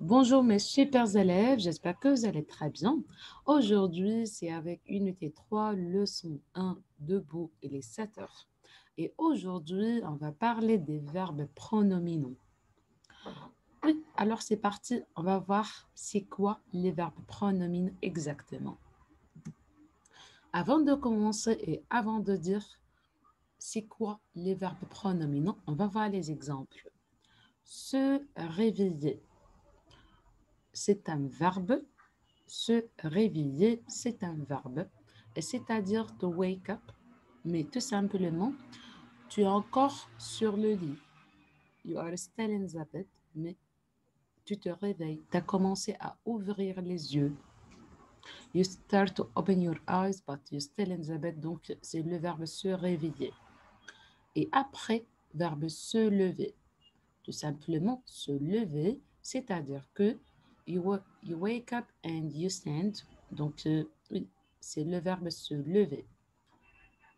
Bonjour mes super élèves, j'espère que vous allez très bien. Aujourd'hui, c'est avec unité 3, leçon 1, debout, il est 7 heures. Et aujourd'hui, on va parler des verbes pronominaux. Oui, alors c'est parti, on va voir c'est quoi les verbes pronominaux exactement. Avant de commencer et avant de dire c'est quoi les verbes pronominaux, on va voir les exemples. Se réveiller, c'est un verbe. Se réveiller, c'est un verbe, c'est-à-dire to wake up, mais tout simplement, tu es encore sur le lit. You are still in the bed, mais tu te réveilles. Tu as commencé à ouvrir les yeux. You start to open your eyes, but you're still in the bed, donc c'est le verbe se réveiller. Et après, verbe se lever. Tout simplement, se lever, c'est-à-dire que you wake up and you stand. Donc, oui, c'est le verbe se lever.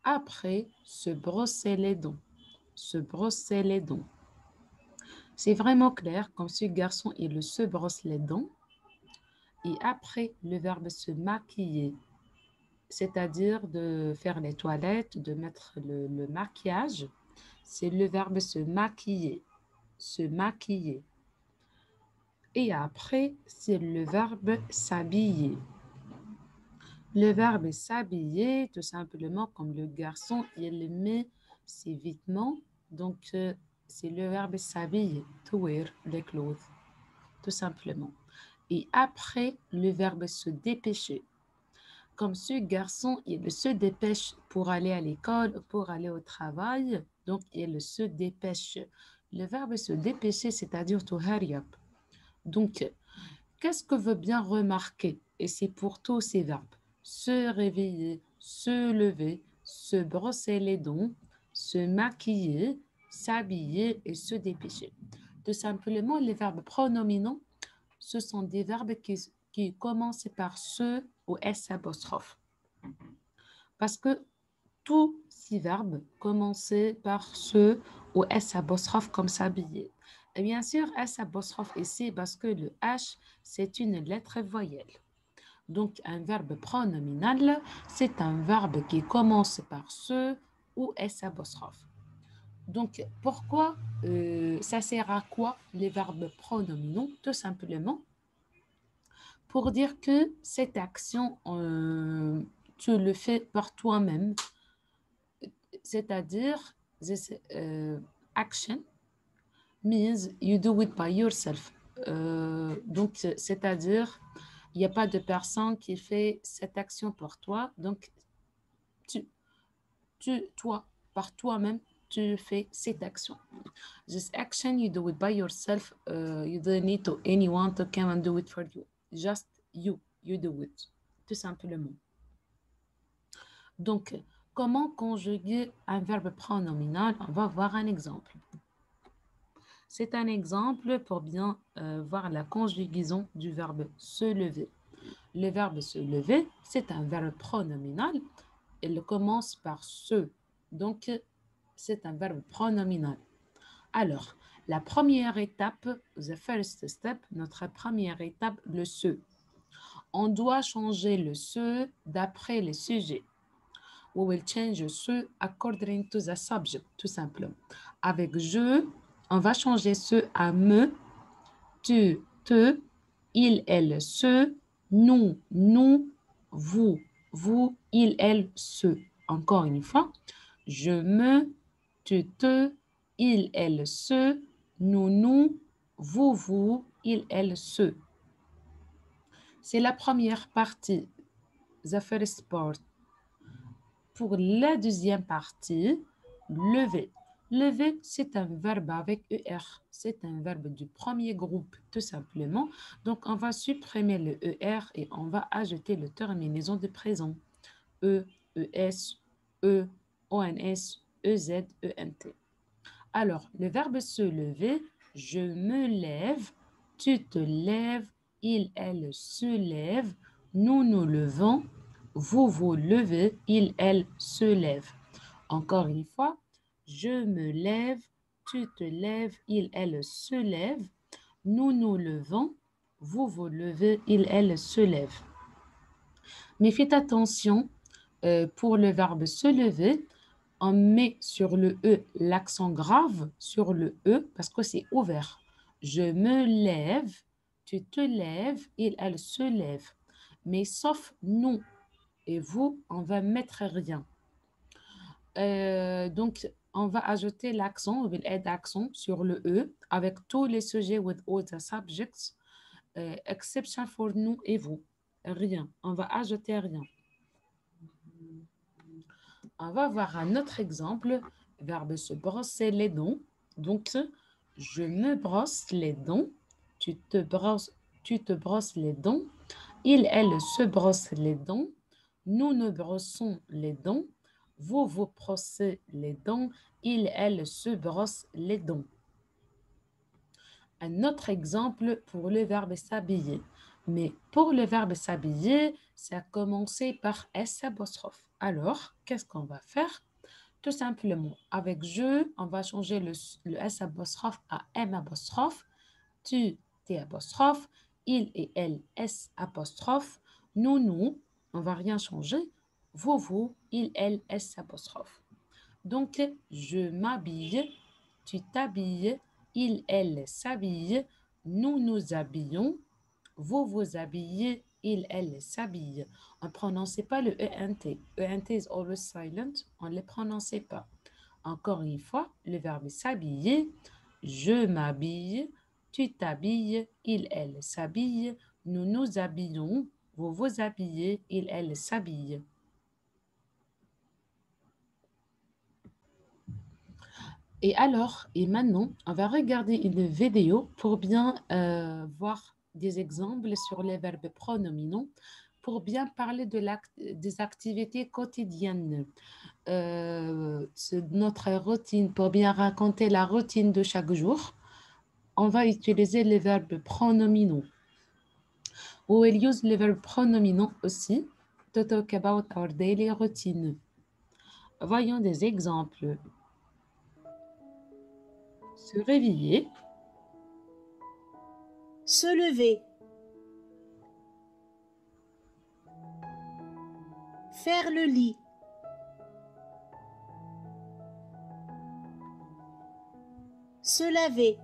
Après, se brosser les dents. Se brosser les dents. C'est vraiment clair, comme ce garçon, il se brosse les dents. Et après, le verbe se maquiller, c'est-à-dire de faire les toilettes, de mettre le maquillage. C'est le verbe se maquiller. Se maquiller. Et après, c'est le verbe s'habiller. Le verbe s'habiller, tout simplement, comme le garçon, il met ses vêtements. Donc, c'est le verbe s'habiller, to wear the clothes, tout simplement. Et après, le verbe se dépêcher. Comme ce garçon, il se dépêche pour aller à l'école, pour aller au travail. Donc, il se dépêche. Le verbe se dépêcher, c'est-à-dire to hurry up. Donc, qu'est-ce que veut bien remarquer? Et c'est pour tous ces verbes. Se réveiller, se lever, se brosser les dents, se maquiller, s'habiller et se dépêcher. Tout simplement, les verbes pronominaux, ce sont des verbes qui commencent par se ou s apostrophe. Parce que tous ces verbes commencent par se ou s apostrophe comme s'habiller. Et bien sûr, S apostrophe ici parce que le H, c'est une lettre voyelle. Donc, un verbe pronominal, c'est un verbe qui commence par se ou S apostrophe. Donc, pourquoi ça sert à quoi les verbes pronominaux? Tout simplement pour dire que cette action, tu le fais par toi-même, c'est-à-dire, this action means you do it by yourself. Donc, c'est-à-dire, il n'y a pas de personne qui fait cette action pour toi. Donc, toi, par toi-même, tu fais cette action. This action, you do it by yourself. You don't need to anyone to come and do it for you. Just you do it. Tout simplement. Donc, comment conjuguer un verbe pronominal? On va voir un exemple. C'est un exemple pour bien voir la conjugaison du verbe se lever. Le verbe se lever, c'est un verbe pronominal. Il commence par se. Donc, c'est un verbe pronominal. Alors, la première étape, the first step, notre première étape, le se. On doit changer le se d'après le sujet. We will change se according to the subject, tout simplement. Avec je, on va changer ce à me, tu, te, il, elle, ce, nous, vous, il, elle, ce. Encore une fois, je me, tu, te, il, elle, ce, nous, vous, il, elle, ce. C'est la première partie, the first part. Pour la deuxième partie, lever. Lever, c'est un verbe avec ER. C'est un verbe du premier groupe, tout simplement. Donc, on va supprimer le ER et on va ajouter le terminaison de présent. E, ES, E, ONS, EZ, ENT. Alors, le verbe se lever, je me lève, tu te lèves, il, elle se lève, nous nous levons, vous vous levez, il, elle se lève. Encore une fois, je me lève, tu te lèves, il, elle se lève, nous nous levons, vous vous levez, il, elle se lève. Mais faites attention, pour le verbe se lever, on met sur le E l'accent grave sur le E parce que c'est ouvert. Je me lève, tu te lèves, il, elle se lève. Mais sauf nous et vous, on va mettre rien. Donc, on va ajouter l'accent, will add accent sur le E avec tous les sujets with all the subjects, exception for nous et vous. Rien. On va ajouter rien. On va voir un autre exemple, verbe se brosser les dents. Donc, je me brosse les dents, tu te brosses les dents, il, elle se brosse les dents, nous nous brossons les dents, vous vous brossez les dents, il, elle se brosse les dents. Un autre exemple pour le verbe s'habiller. Mais pour le verbe s'habiller, ça a commencé par S apostrophe. Alors, qu'est-ce qu'on va faire? Tout simplement, avec je, on va changer le S apostrophe à M apostrophe, tu, T apostrophe, il et elle, S apostrophe, nous, on va rien changer, vous, il, elle, S apostrophe. Donc, je m'habille, tu t'habilles, il, elle s'habille, nous nous habillons, vous vous habillez, il, elle s'habille. On ne prononçait pas le ENT. ENT is always silent. On ne le prononçait pas. Encore une fois, le verbe s'habiller. Je m'habille, tu t'habilles, il, elle s'habille, nous nous habillons, vous vous habillez, il, elle s'habille. Et alors, et maintenant, on va regarder une vidéo pour bien voir des exemples sur les verbes pronominaux, pour bien parler des activités quotidiennes, notre routine, pour bien raconter la routine de chaque jour. On va utiliser les verbes pronominaux. We will use les verbes pronominaux aussi to talk about our daily routine. Voyons des exemples. Se réveiller. Se lever. Faire le lit. Se laver.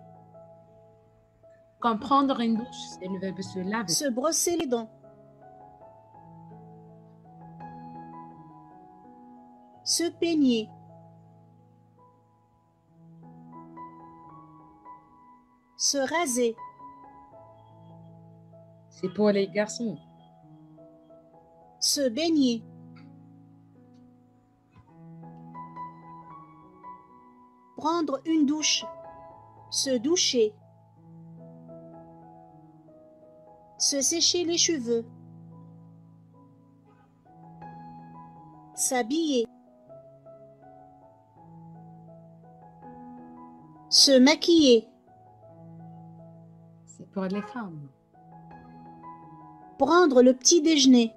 Comme prendre une douche, c'est le verbe se laver. Se brosser les dents. Se peigner. Se raser. C'est pour les garçons. Se baigner. Prendre une douche. Se doucher. Se sécher les cheveux. S'habiller. Se maquiller. C'est pour les femmes. Prendre le petit déjeuner.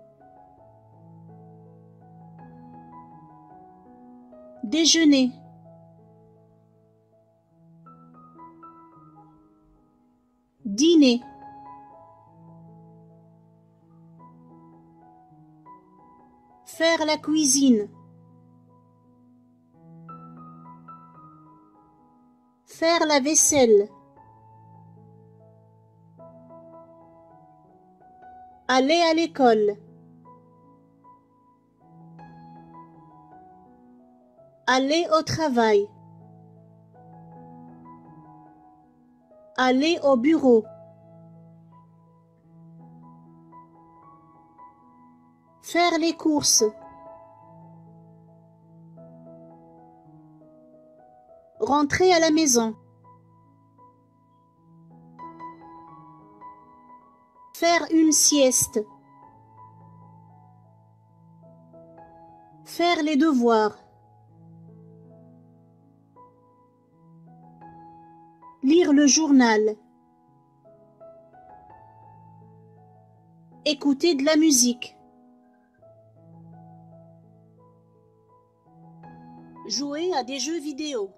Déjeuner. Dîner. Faire la cuisine. Faire la vaisselle. Aller à l'école. Aller au travail. Aller au bureau. Faire les courses. Rentrer à la maison. Faire une sieste. Faire les devoirs. Lire le journal. Écouter de la musique. Jouer à des jeux vidéo.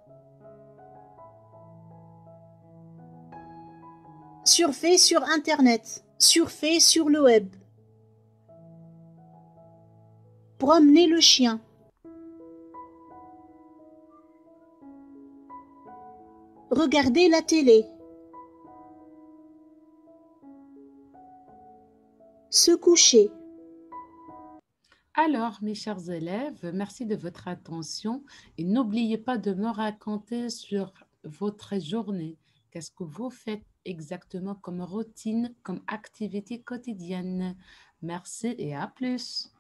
Surfer sur Internet. Surfer sur le web. Promener le chien. Regarder la télé. Se coucher. Alors, mes chers élèves, merci de votre attention et n'oubliez pas de me raconter sur votre journée. Qu'est-ce que vous faites exactement comme routine, comme activité quotidienne? Merci et à plus.